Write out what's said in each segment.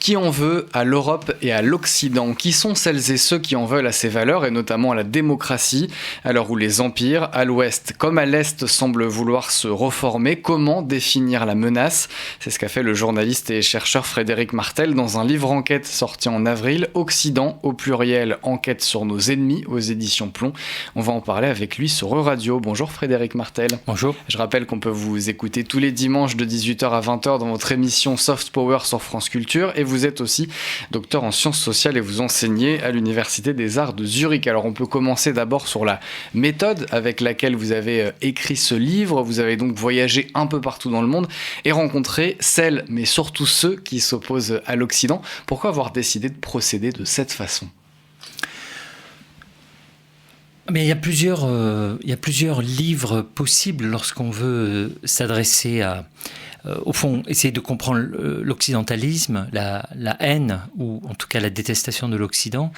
Qui en veut à l'Europe et à l'Occident? Qui sont celles et ceux qui en veulent à ces valeurs et notamment à la démocratie, à l'heure où les empires, à l'ouest comme à l'est, semblent vouloir se reformer? Comment définir la menace? C'est ce qu'a fait le journaliste et chercheur Frédéric Martel dans un livre enquête sorti en avril, Occident au pluriel, enquête sur nos ennemis aux éditions Plomb. On va en parler avec lui sur Euradio. Bonjour Frédéric Martel. Bonjour. Je rappelle qu'on peut vous écouter tous les dimanches de 18h à 20h dans votre émission Soft Power sur France Culture, et vous êtes aussi docteur en sciences sociales et vous enseignez à l'Université des Arts de Zurich. Alors on peut commencer d'abord sur la méthode avec laquelle vous avez écrit ce livre. Vous avez donc voyagé un peu partout dans le monde et rencontré celles, mais surtout ceux qui s'opposent à l'Occident. Pourquoi avoir décidé de procéder de cette façon ? Mais il y a plusieurs livres possibles lorsqu'on veut s'adresser à, au fond, essayer de comprendre l'occidentalisme, la haine, ou en tout cas la détestation de l'Occident.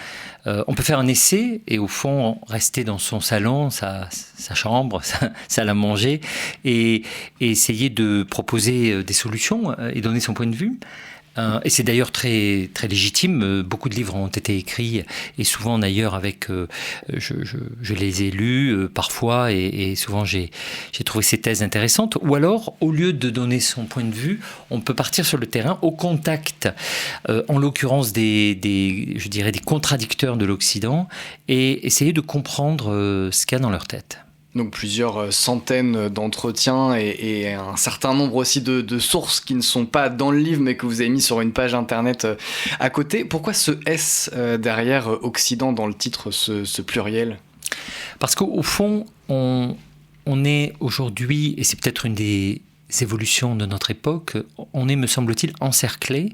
On peut faire un essai et au fond rester dans son salon, sa chambre, sa salle à manger, et essayer de proposer des solutions et donner son point de vue. Et c'est d'ailleurs très, très légitime. Beaucoup de livres ont été écrits et souvent d'ailleurs avec, je les ai lus parfois et souvent j'ai trouvé ces thèses intéressantes. Ou alors, au lieu de donner son point de vue, on peut partir sur le terrain au contact, en l'occurrence des contradicteurs de l'Occident, et essayer de comprendre ce qu'il y a dans leur tête. Donc plusieurs centaines d'entretiens et un certain nombre aussi de sources qui ne sont pas dans le livre mais que vous avez mis sur une page internet à côté. Pourquoi ce S derrière Occident dans le titre, ce pluriel ? Parce qu'au fond, on est aujourd'hui, et c'est peut-être une des évolutions de notre époque, on est, me semble-t-il, encerclés,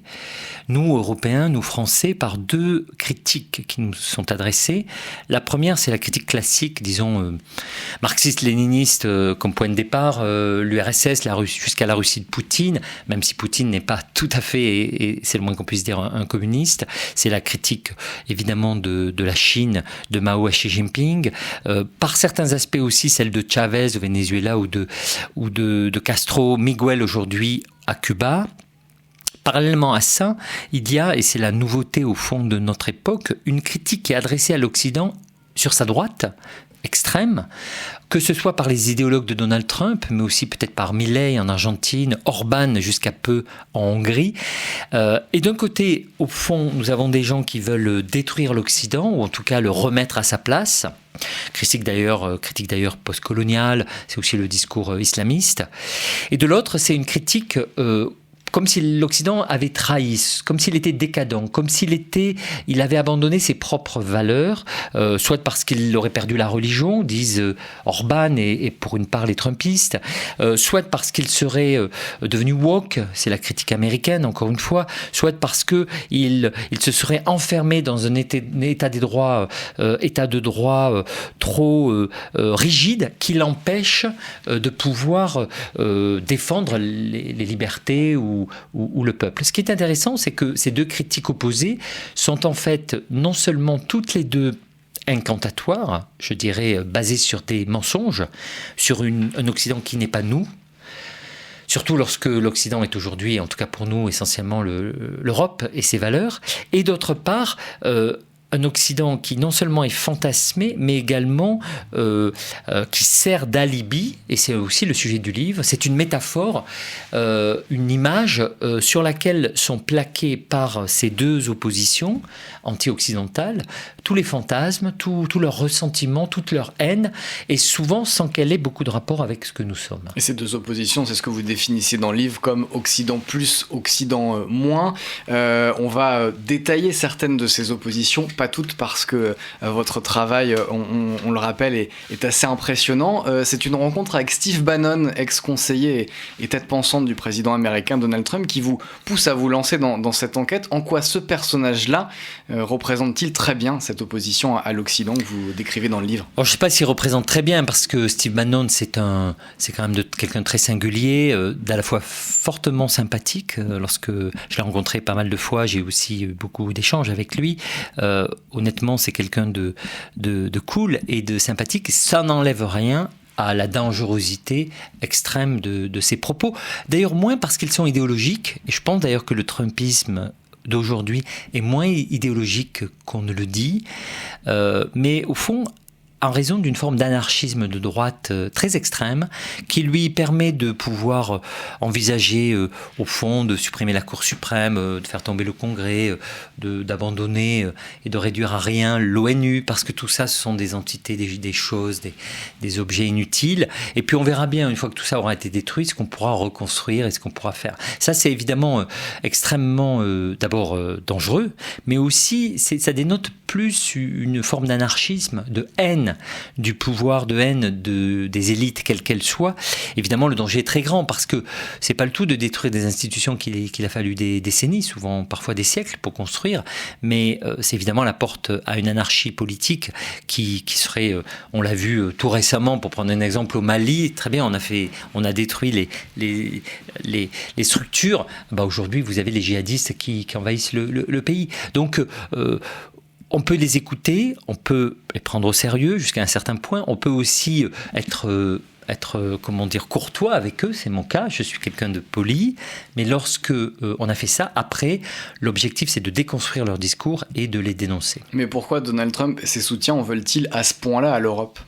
nous Européens, nous Français, par deux critiques qui nous sont adressées. La première, c'est la critique classique, disons, marxiste-léniniste comme point de départ, l'URSS, la Russie, jusqu'à la Russie de Poutine, même si Poutine n'est pas tout à fait, et c'est le moins qu'on puisse dire, un communiste. C'est la critique, évidemment, de la Chine, de Mao à Xi Jinping, par certains aspects aussi, celle de Chavez au Venezuela ou de Castro, Miguel aujourd'hui à Cuba. Parallèlement à ça, il y a, et c'est la nouveauté au fond de notre époque, une critique qui est adressée à l'Occident sur sa droite extrême, que ce soit par les idéologues de Donald Trump, mais aussi peut-être par Milei en Argentine, Orban jusqu'à peu en Hongrie. Et d'un côté, au fond, nous avons des gens qui veulent détruire l'Occident, ou en tout cas le remettre à sa place. Critique d'ailleurs postcoloniale, c'est aussi le discours islamiste. Et de l'autre, c'est une critique comme si l'Occident avait trahi, comme s'il était décadent, comme il avait abandonné ses propres valeurs, soit parce qu'il aurait perdu la religion, disent Orban et pour une part les Trumpistes, soit parce qu'il serait devenu woke, c'est la critique américaine encore une fois, soit parce qu'il se serait enfermé dans un état de droit trop rigide qui l'empêche de pouvoir défendre les libertés ou le peuple. Ce qui est intéressant, c'est que ces deux critiques opposées sont en fait non seulement toutes les deux incantatoires, je dirais basées sur des mensonges, sur un Occident qui n'est pas nous, surtout lorsque l'Occident est aujourd'hui, en tout cas pour nous, essentiellement l'Europe et ses valeurs, et d'autre part, un Occident qui non seulement est fantasmé, mais également qui sert d'alibi, et c'est aussi le sujet du livre, c'est une métaphore, une image sur laquelle sont plaqués par ces deux oppositions anti-occidentales tous les fantasmes, tout leur ressentiment, toute leur haine, et souvent sans qu'elle ait beaucoup de rapport avec ce que nous sommes. Et ces deux oppositions, c'est ce que vous définissez dans le livre comme Occident plus, Occident moins. On va détailler certaines de ces oppositions, pas toutes parce que votre travail, on le rappelle, est assez impressionnant. C'est une rencontre avec Steve Bannon, ex-conseiller et tête pensante du président américain Donald Trump, qui vous pousse à vous lancer dans cette enquête. En quoi ce personnage-là représente-t-il très bien cette opposition à l'Occident que vous décrivez dans le livre ? Alors, je ne sais pas s'il représente très bien, parce que Steve Bannon, c'est quand même quelqu'un de très singulier, d'à la fois fortement sympathique. Lorsque je l'ai rencontré pas mal de fois, j'ai aussi eu beaucoup d'échanges avec lui. Honnêtement, c'est quelqu'un de cool et de sympathique. Ça n'enlève rien à la dangerosité extrême de ses propos. D'ailleurs, moins parce qu'ils sont idéologiques. Et je pense d'ailleurs que le Trumpisme d'aujourd'hui est moins idéologique qu'on ne le dit, mais au fond, en raison d'une forme d'anarchisme de droite très extrême, qui lui permet de pouvoir envisager, au fond, de supprimer la Cour suprême, de faire tomber le Congrès, d'abandonner et de réduire à rien l'ONU, parce que tout ça, ce sont des entités, des choses, des objets inutiles. Et puis on verra bien, une fois que tout ça aura été détruit, ce qu'on pourra reconstruire et ce qu'on pourra faire. Ça, c'est évidemment extrêmement, d'abord, dangereux, mais aussi, ça dénote plus une forme d'anarchisme, de haine du pouvoir, de haine des élites, quelles qu'elles soient. Évidemment, le danger est très grand parce que c'est pas le tout de détruire des institutions qu'il a fallu des décennies, souvent parfois des siècles pour construire, mais c'est évidemment la porte à une anarchie politique qui serait, on l'a vu tout récemment, pour prendre un exemple au Mali, très bien, on a détruit les structures. Aujourd'hui, vous avez les djihadistes qui envahissent le pays. Donc, on peut les écouter, on peut les prendre au sérieux jusqu'à un certain point. On peut aussi être courtois avec eux, c'est mon cas, je suis quelqu'un de poli. Mais lorsque on a fait ça, après, l'objectif c'est de déconstruire leur discours et de les dénoncer. Mais pourquoi Donald Trump et ses soutiens en veulent-ils à ce point-là à l'Europe ?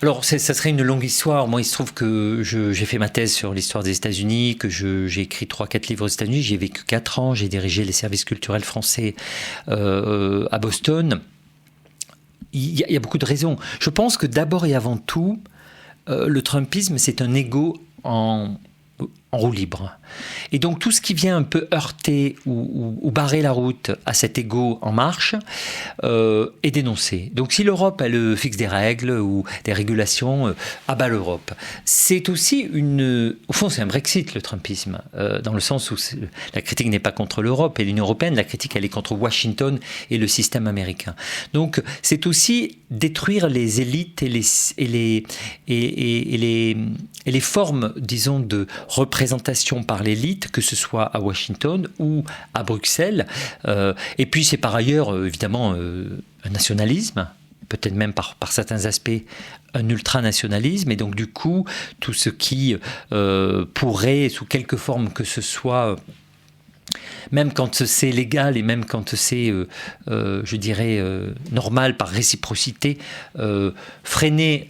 Alors, ça serait une longue histoire. Moi, il se trouve que j'ai fait ma thèse sur l'histoire des États-Unis, que j'ai écrit 3-4 livres aux États-Unis. J'y ai vécu 4 ans. J'ai dirigé les services culturels français à Boston. Il y a beaucoup de raisons. Je pense que d'abord et avant tout, le Trumpisme, c'est un ego en roue libre. Et donc tout ce qui vient un peu heurter ou barrer la route à cet ego en marche est dénoncé. Donc si l'Europe elle fixe des règles ou des régulations, abat l'Europe. C'est aussi au fond c'est un Brexit le Trumpisme, dans le sens où la critique n'est pas contre l'Europe et l'Union européenne, la critique elle est contre Washington et le système américain. Donc c'est aussi détruire les élites et les formes, disons, de représentation par l'élite, que ce soit à Washington ou à Bruxelles. Et puis c'est par ailleurs, évidemment, un nationalisme, peut-être même par certains aspects, un ultranationalisme. Et donc du coup, tout ce qui pourrait, sous quelque forme que ce soit, même quand c'est légal et même quand c'est, je dirais, normal par réciprocité, freiner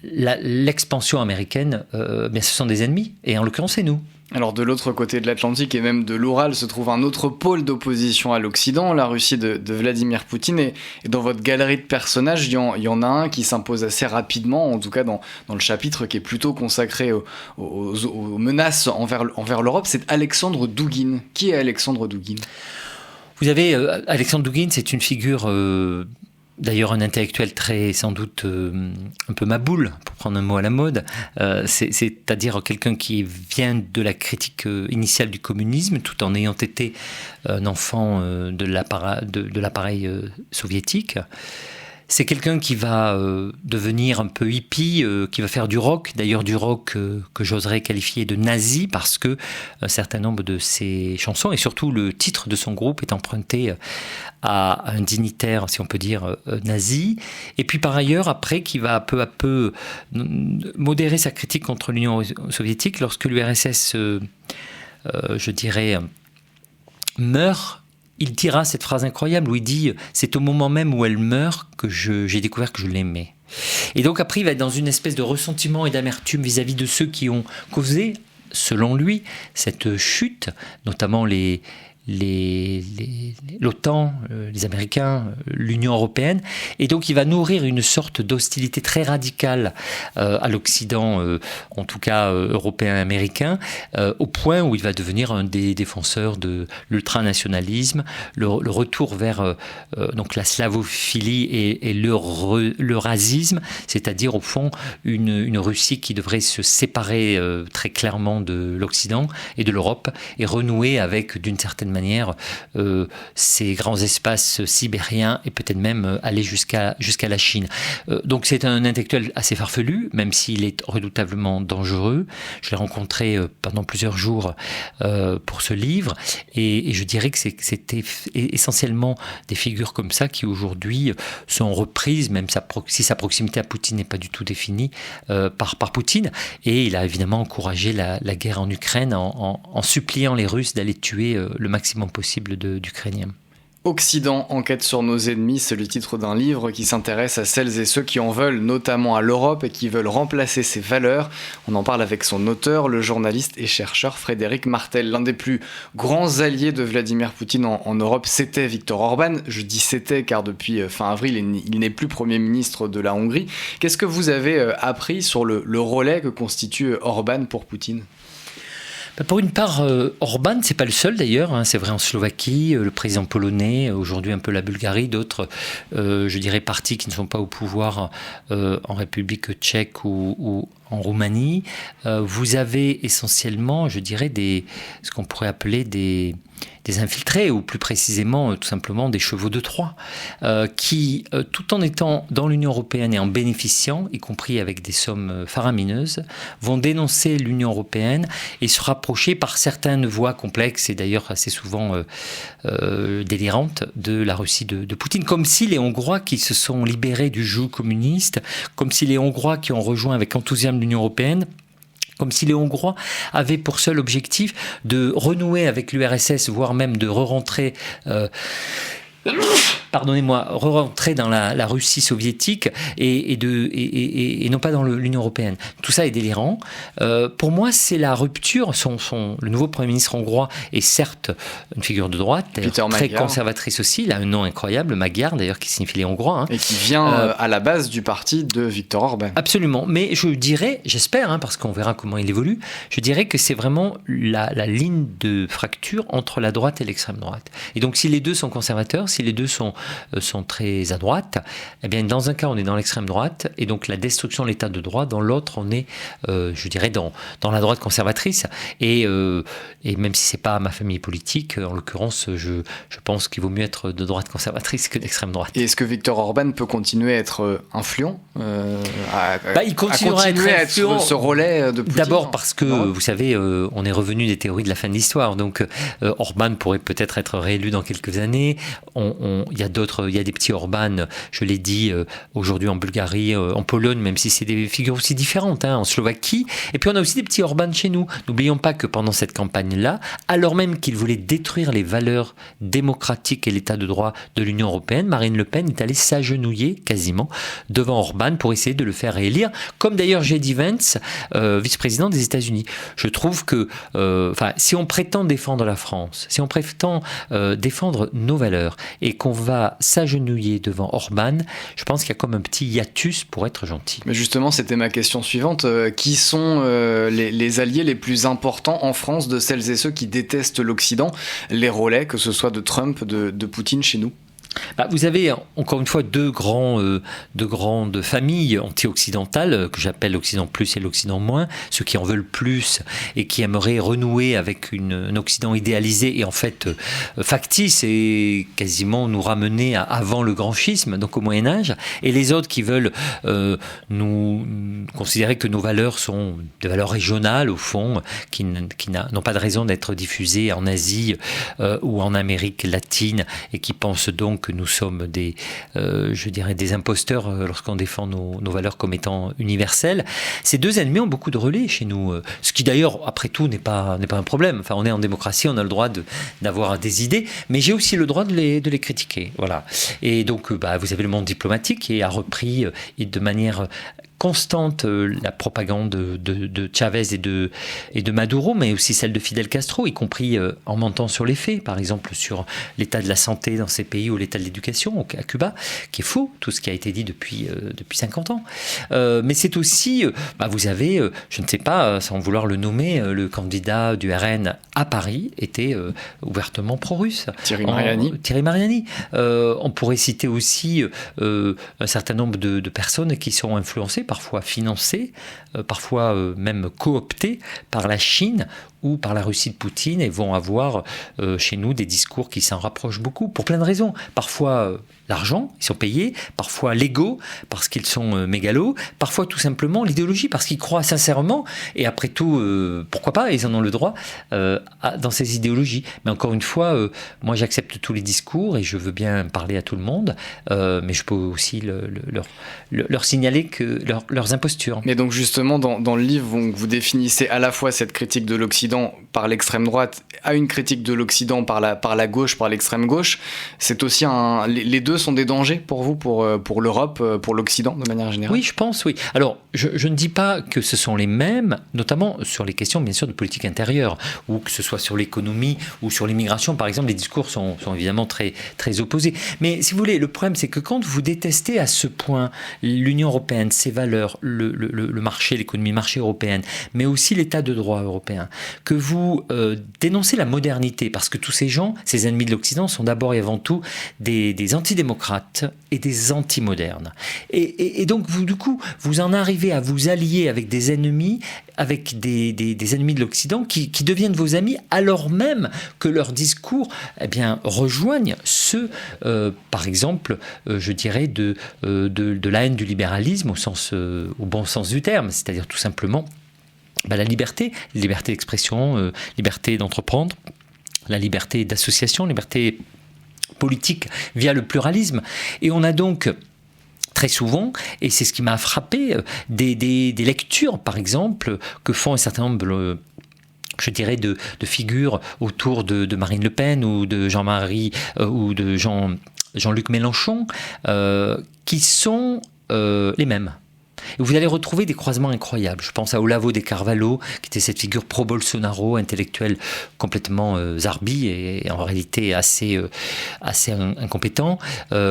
l'expansion américaine, bien ce sont des ennemis, et en l'occurrence c'est nous. Alors de l'autre côté de l'Atlantique et même de l'Oural se trouve un autre pôle d'opposition à l'Occident, la Russie de Vladimir Poutine, et dans votre galerie de personnages, il y en a un qui s'impose assez rapidement, en tout cas dans le chapitre qui est plutôt consacré aux menaces envers l'Europe, c'est Alexandre Douguine. Qui est Alexandre Douguine ? Vous avez Alexandre Douguine, c'est une figure... D'ailleurs, un intellectuel très, sans doute, un peu maboule, pour prendre un mot à la mode, c'est-à-dire quelqu'un qui vient de la critique initiale du communisme, tout en ayant été un enfant de l'appareil soviétique. C'est quelqu'un qui va devenir un peu hippie, qui va faire du rock, d'ailleurs du rock que j'oserais qualifier de nazi, parce que un certain nombre de ses chansons, et surtout le titre de son groupe, est emprunté à un dignitaire, si on peut dire, nazi. Et puis par ailleurs, après, qui va peu à peu modérer sa critique contre l'Union soviétique, lorsque l'URSS, je dirais, meurt. Il dira cette phrase incroyable où il dit « C'est au moment même où elle meurt que j'ai découvert que je l'aimais ». Et donc après, il va être dans une espèce de ressentiment et d'amertume vis-à-vis de ceux qui ont causé, selon lui, cette chute, notamment l'OTAN, les Américains, l'Union européenne. Et donc il va nourrir une sorte d'hostilité très radicale à l'Occident, en tout cas européen et américain, au point où il va devenir un des défenseurs de l'ultranationalisme, le retour vers donc la slavophilie et l'eurasisme, c'est-à-dire au fond une Russie qui devrait se séparer très clairement de l'Occident et de l'Europe et renouer avec, d'une certaine manière, ces grands espaces sibériens et peut-être même aller jusqu'à la Chine. Donc c'est un intellectuel assez farfelu, même s'il est redoutablement dangereux. Je l'ai rencontré pendant plusieurs jours pour ce livre et je dirais que c'était essentiellement des figures comme ça qui aujourd'hui sont reprises, même si sa proximité à Poutine n'est pas du tout définie, par Poutine. Et il a évidemment encouragé la guerre en Ukraine en suppliant les Russes d'aller tuer le maximum maximum possible d'Ukrainiens. Occident, enquête sur nos ennemis, c'est le titre d'un livre qui s'intéresse à celles et ceux qui en veulent, notamment à l'Europe, et qui veulent remplacer ses valeurs. On en parle avec son auteur, le journaliste et chercheur Frédéric Martel. L'un des plus grands alliés de Vladimir Poutine en Europe, c'était Viktor Orban. Je dis c'était car depuis fin avril, il n'est plus Premier ministre de la Hongrie. Qu'est-ce que vous avez appris sur le relais que constitue Orban pour Poutine ? Pour une part, Orban, c'est pas le seul d'ailleurs, hein, c'est vrai en Slovaquie, le président polonais, aujourd'hui un peu la Bulgarie, d'autres, je dirais, partis qui ne sont pas au pouvoir en République tchèque ou en Roumanie. Vous avez essentiellement, je dirais, ce qu'on pourrait appeler des infiltrés, ou plus précisément tout simplement des chevaux de Troie, qui, tout en étant dans l'Union européenne et en bénéficiant, y compris avec des sommes faramineuses, vont dénoncer l'Union européenne et se rapprocher par certaines voies complexes et d'ailleurs assez souvent délirantes de la Russie de Poutine, comme si les Hongrois qui se sont libérés du joug communiste, comme si les Hongrois qui ont rejoint avec enthousiasme l'Union européenne, comme si les Hongrois avaient pour seul objectif de renouer avec l'URSS, voire même de re-rentrer dans la Russie soviétique et non pas dans l'Union européenne. Tout ça est délirant. Pour moi, c'est la rupture. Le nouveau Premier ministre hongrois est certes une figure de droite, très conservatrice aussi. Il a un nom incroyable, Magyar, d'ailleurs, qui signifie les Hongrois. Hein. Et qui vient à la base du parti de Viktor Orban. Absolument. Mais je dirais, j'espère, parce qu'on verra comment il évolue, je dirais que c'est vraiment la ligne de fracture entre la droite et l'extrême droite. Et donc, si les deux sont conservateurs, si les deux sont très à droite, eh bien dans un cas on est dans l'extrême droite et donc la destruction de l'état de droit, dans l'autre on est je dirais dans la droite conservatrice et même si c'est pas ma famille politique, en l'occurrence je pense qu'il vaut mieux être de droite conservatrice que d'extrême droite. Et est-ce que Viktor Orban peut continuer à être influent il continuera à être influent, ce relais de Poutine? D'abord parce que vous savez on est revenu des théories de la fin de l'histoire, donc Orban pourrait peut-être être réélu dans quelques années. Il y a des petits Orban, je l'ai dit, aujourd'hui en Bulgarie, en Pologne, même si c'est des figures aussi différentes, hein, en Slovaquie. Et puis on a aussi des petits Orban chez nous. N'oublions pas que pendant cette campagne-là, alors même qu'il voulait détruire les valeurs démocratiques et l'état de droit de l'Union européenne, Marine Le Pen est allée s'agenouiller quasiment devant Orban pour essayer de le faire réélire, comme d'ailleurs J.D. Vance, vice-président des États-Unis. Je trouve que si on prétend défendre la France, si on prétend défendre nos valeurs et qu'on va s'agenouiller devant Orban, je pense qu'il y a comme un petit hiatus pour être gentil. Mais justement, c'était ma question suivante. Qui sont les alliés les plus importants en France de celles et ceux qui détestent l'Occident, les relais, que ce soit de Trump, de Poutine chez nous? Vous avez encore une fois deux grandes familles anti-occidentales que j'appelle l'Occident plus et l'Occident moins, ceux qui en veulent plus et qui aimeraient renouer avec un Occident idéalisé et en fait factice et quasiment nous ramener à avant le grand schisme, donc au Moyen-Âge, et les autres qui veulent nous considérer que nos valeurs sont des valeurs régionales au fond, qui n'ont pas de raison d'être diffusées en Asie ou en Amérique latine et qui pensent donc que nous sommes des imposteurs lorsqu'on défend nos valeurs comme étant universelles. Ces deux ennemis ont beaucoup de relais chez nous, ce qui d'ailleurs, après tout, n'est pas un problème. Enfin, on est en démocratie, on a le droit d'avoir des idées, mais j'ai aussi le droit de les critiquer. Voilà. Et donc, vous avez le monde diplomatique qui a repris de manière constante la propagande de Chavez et de Maduro, mais aussi celle de Fidel Castro, y compris en mentant sur les faits, par exemple sur l'état de la santé dans ces pays ou l'état de l'éducation, à Cuba, qui est faux, tout ce qui a été dit depuis 50 ans. Mais c'est aussi, vous avez, je ne sais pas, sans vouloir le nommer, le candidat du RN à Paris était ouvertement pro-russe. Thierry Mariani. On pourrait citer aussi un certain nombre de personnes qui sont influencées, parfois financées, parfois même cooptées par la Chine ou par la Russie de Poutine et vont avoir chez nous des discours qui s'en rapprochent beaucoup pour plein de raisons. Parfois l'argent, ils sont payés, parfois l'ego parce qu'ils sont mégalos, parfois tout simplement l'idéologie parce qu'ils croient sincèrement et après tout, pourquoi pas, ils en ont le droit dans ces idéologies. Mais encore une fois, moi j'accepte tous les discours et je veux bien parler à tout le monde, mais je peux aussi leur signaler que leurs impostures. Mais donc justement dans le livre, vous définissez à la fois cette critique de l'Occident l'Occident par l'extrême droite à une critique de l'Occident par la gauche, par l'extrême gauche. C'est aussi les deux sont des dangers pour vous, pour l'Europe, pour l'Occident de manière générale? Oui, je pense, oui. Alors, je ne dis pas que ce sont les mêmes, notamment sur les questions, bien sûr, de politique intérieure, ou que ce soit sur l'économie ou sur l'immigration, par exemple, les discours sont évidemment très, très opposés. Mais si vous voulez, le problème, c'est que quand vous détestez à ce point l'Union européenne, ses valeurs, le marché, l'économie marché européenne, mais aussi l'état de droit européen, que vous dénoncez la modernité, parce que tous ces gens, ces ennemis de l'Occident, sont d'abord et avant tout des antidémocrates et des antimodernes. Et donc, du coup, vous en arrivez à vous allier avec des ennemis, avec des ennemis de l'Occident qui deviennent vos amis, alors même que leurs discours rejoignent ceux, par exemple, je dirais, de la haine du libéralisme au bon sens du terme, c'est-à-dire tout simplement la liberté d'expression, liberté d'entreprendre, la liberté d'association, liberté politique via le pluralisme. Et on a donc très souvent, et c'est ce qui m'a frappé, des lectures, par exemple, que font un certain nombre, je dirais, de figures autour de Marine Le Pen ou de Jean-Marie ou de Jean-Luc Mélenchon, qui sont les mêmes. Et vous allez retrouver des croisements incroyables. Je pense à Olavo de Carvalho, qui était cette figure pro-Bolsonaro, intellectuel complètement zarbi et en réalité assez incompétent,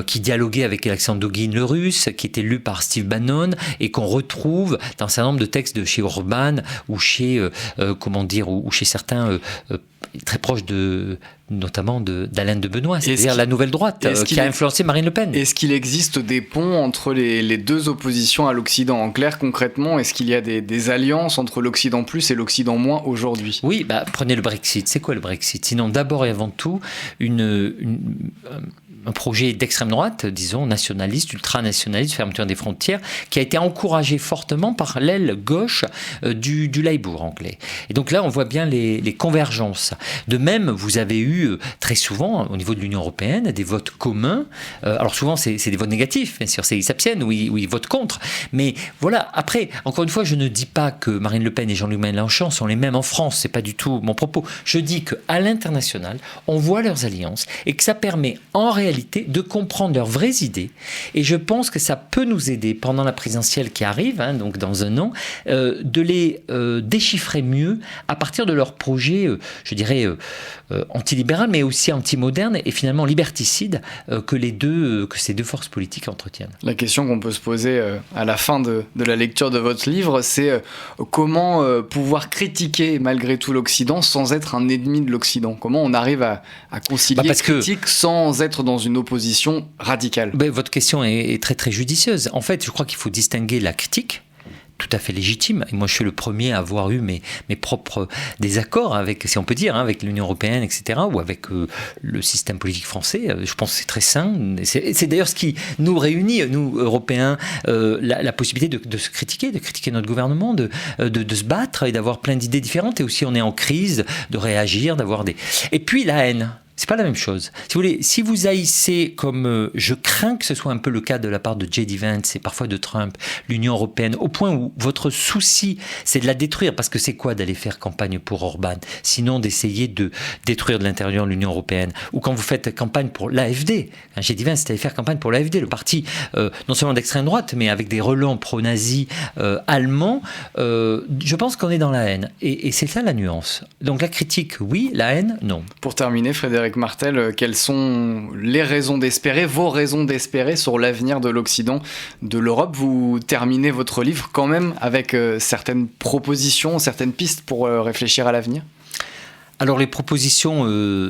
qui dialoguait avec Alexandre Douguin, le russe, qui était lu par Steve Bannon et qu'on retrouve dans un certain nombre de textes de chez Orban ou chez certains très proches notamment d'Alain de Benoît, c'est-à-dire la nouvelle droite qui a influencé Marine Le Pen. Est-ce qu'il existe des ponts entre les deux oppositions à l'Occident? En clair, concrètement, est-ce qu'il y a des alliances entre l'Occident plus et l'Occident moins aujourd'hui? Oui, prenez le Brexit. C'est quoi le Brexit? Sinon, d'abord et avant tout, un projet d'extrême droite, disons, nationaliste, ultranationaliste, fermeture des frontières, qui a été encouragé fortement par l'aile gauche du Labour anglais. Et donc là, on voit bien les convergences. De même, vous avez eu très souvent, au niveau de l'Union européenne, des votes communs. Alors souvent, c'est des votes négatifs, bien sûr, ils s'abstiennent ou ils votent contre. Mais voilà, après, encore une fois, je ne dis pas que Marine Le Pen et Jean-Luc Mélenchon sont les mêmes en France, c'est pas du tout mon propos. Je dis qu'à l'international, on voit leurs alliances et que ça permet en réalité de comprendre leurs vraies idées. Et je pense que ça peut nous aider pendant la présidentielle qui arrive, donc dans un an, de les déchiffrer mieux à partir de leurs projets, je dirais, antilibéral, mais aussi anti-moderne et finalement liberticide que ces deux forces politiques entretiennent. La question qu'on peut se poser à la fin de la lecture de votre livre, c'est comment pouvoir critiquer malgré tout l'Occident sans être un ennemi de l'Occident? Comment on arrive à concilier critique sans être dans une opposition radicale? Votre question est très très judicieuse. En fait, je crois qu'il faut distinguer la critique, tout à fait légitime. Et moi, je suis le premier à avoir eu mes propres désaccords avec, si on peut dire, avec l'Union européenne, etc., ou avec le système politique français. Je pense que c'est très sain. C'est d'ailleurs ce qui nous réunit, nous, Européens, la possibilité de se critiquer, de critiquer notre gouvernement, de se battre et d'avoir plein d'idées différentes. Et aussi, on est en crise, de réagir, d'avoir des... Et puis, la haine. C'est pas la même chose. Si vous voulez, si vous haïssez, comme je crains que ce soit un peu le cas de la part de J.D. Vance et parfois de Trump, l'Union européenne, au point où votre souci, c'est de la détruire, parce que c'est quoi d'aller faire campagne pour Orban, sinon d'essayer de détruire de l'intérieur l'Union européenne, ou quand vous faites campagne pour l'AfD, J.D. Vance, c'est d'aller faire campagne pour l'AfD, le parti non seulement d'extrême droite, mais avec des relents pro-nazis allemands, je pense qu'on est dans la haine. Et c'est ça la nuance. Donc la critique, oui, la haine, non. Pour terminer, Frédéric Martel, quelles sont les raisons d'espérer, vos raisons d'espérer sur l'avenir de l'Occident, de l'Europe? Vous terminez votre livre quand même avec certaines propositions, certaines pistes pour réfléchir à l'avenir? Alors les propositions,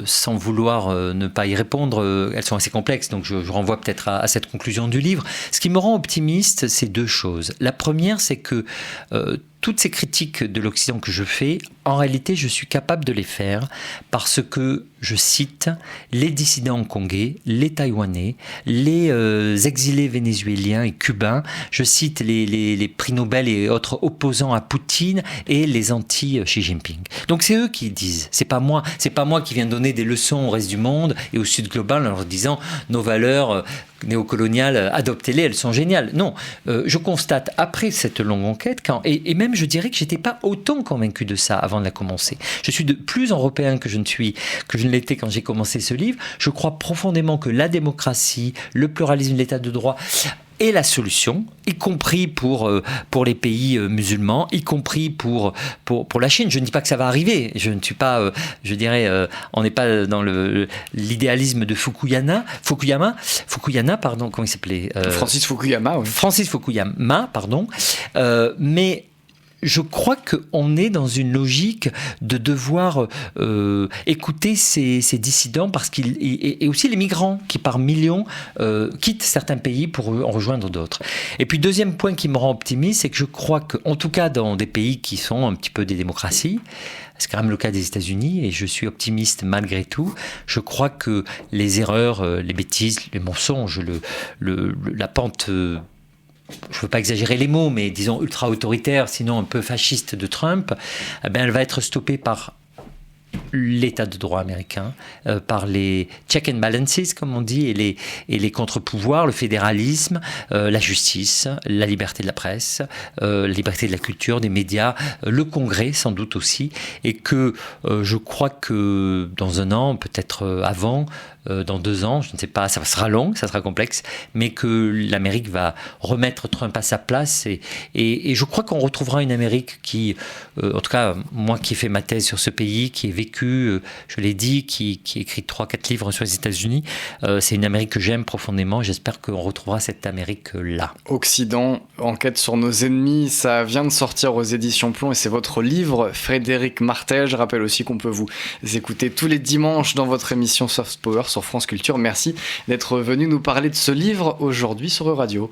sans vouloir ne pas y répondre, elles sont assez complexes, donc je renvoie peut-être à cette conclusion du livre. Ce qui me rend optimiste, c'est deux choses. La première, c'est que toutes ces critiques de l'Occident que je fais, en réalité, je suis capable de les faire parce que je cite les dissidents hongkongais, les Taïwanais, les exilés vénézuéliens et cubains, je cite les prix Nobel et autres opposants à Poutine et les anti-Xi Jinping. Donc c'est eux qui disent, c'est pas moi qui viens donner des leçons au reste du monde et au Sud global en leur disant nos valeurs néocoloniales, adoptez-les, elles sont géniales. Non, je constate après cette longue enquête, et même moi-même, je dirais que j'étais pas autant convaincu de ça avant de la commencer. Je suis de plus européen que je ne l'étais quand j'ai commencé ce livre. Je crois profondément que la démocratie, le pluralisme de l'état de droit est la solution, y compris pour les pays musulmans, y compris pour la Chine. Je ne dis pas que ça va arriver. Je ne suis pas, on n'est pas dans l'idéalisme de Fukuyama, pardon, comment il s'appelait Francis Fukuyama, oui. Francis Fukuyama, pardon. Mais je crois qu'on est dans une logique de devoir écouter ces dissidents et aussi les migrants qui par millions quittent certains pays pour en rejoindre d'autres. Et puis deuxième point qui me rend optimiste, c'est que je crois qu'en tout cas dans des pays qui sont un petit peu des démocraties, c'est quand même le cas des États-Unis et je suis optimiste malgré tout. Je crois que les erreurs, les bêtises, les mensonges, la pente... je ne veux pas exagérer les mots, mais disons ultra-autoritaire, sinon un peu fasciste de Trump, elle va être stoppée par l'état de droit américain, par les check and balances, comme on dit, et les contre-pouvoirs, le fédéralisme, la justice, la liberté de la presse, la liberté de la culture, des médias, le Congrès sans doute aussi, et que je crois que dans un an, peut-être avant, dans 2 ans, je ne sais pas, ça sera long, ça sera complexe, mais que l'Amérique va remettre Trump à sa place et je crois qu'on retrouvera une Amérique qui, en tout cas, moi qui ai fait ma thèse sur ce pays, qui ai vécu, je l'ai dit, qui a écrit 3-4 livres sur les États-Unis, c'est une Amérique que j'aime profondément, j'espère qu'on retrouvera cette Amérique-là. Occident, enquête sur nos ennemis, ça vient de sortir aux éditions Plomb et c'est votre livre, Frédéric Martel. Je rappelle aussi qu'on peut vous écouter tous les dimanches dans votre émission Soft Power sur France Culture. Merci d'être venu nous parler de ce livre aujourd'hui sur Euradio.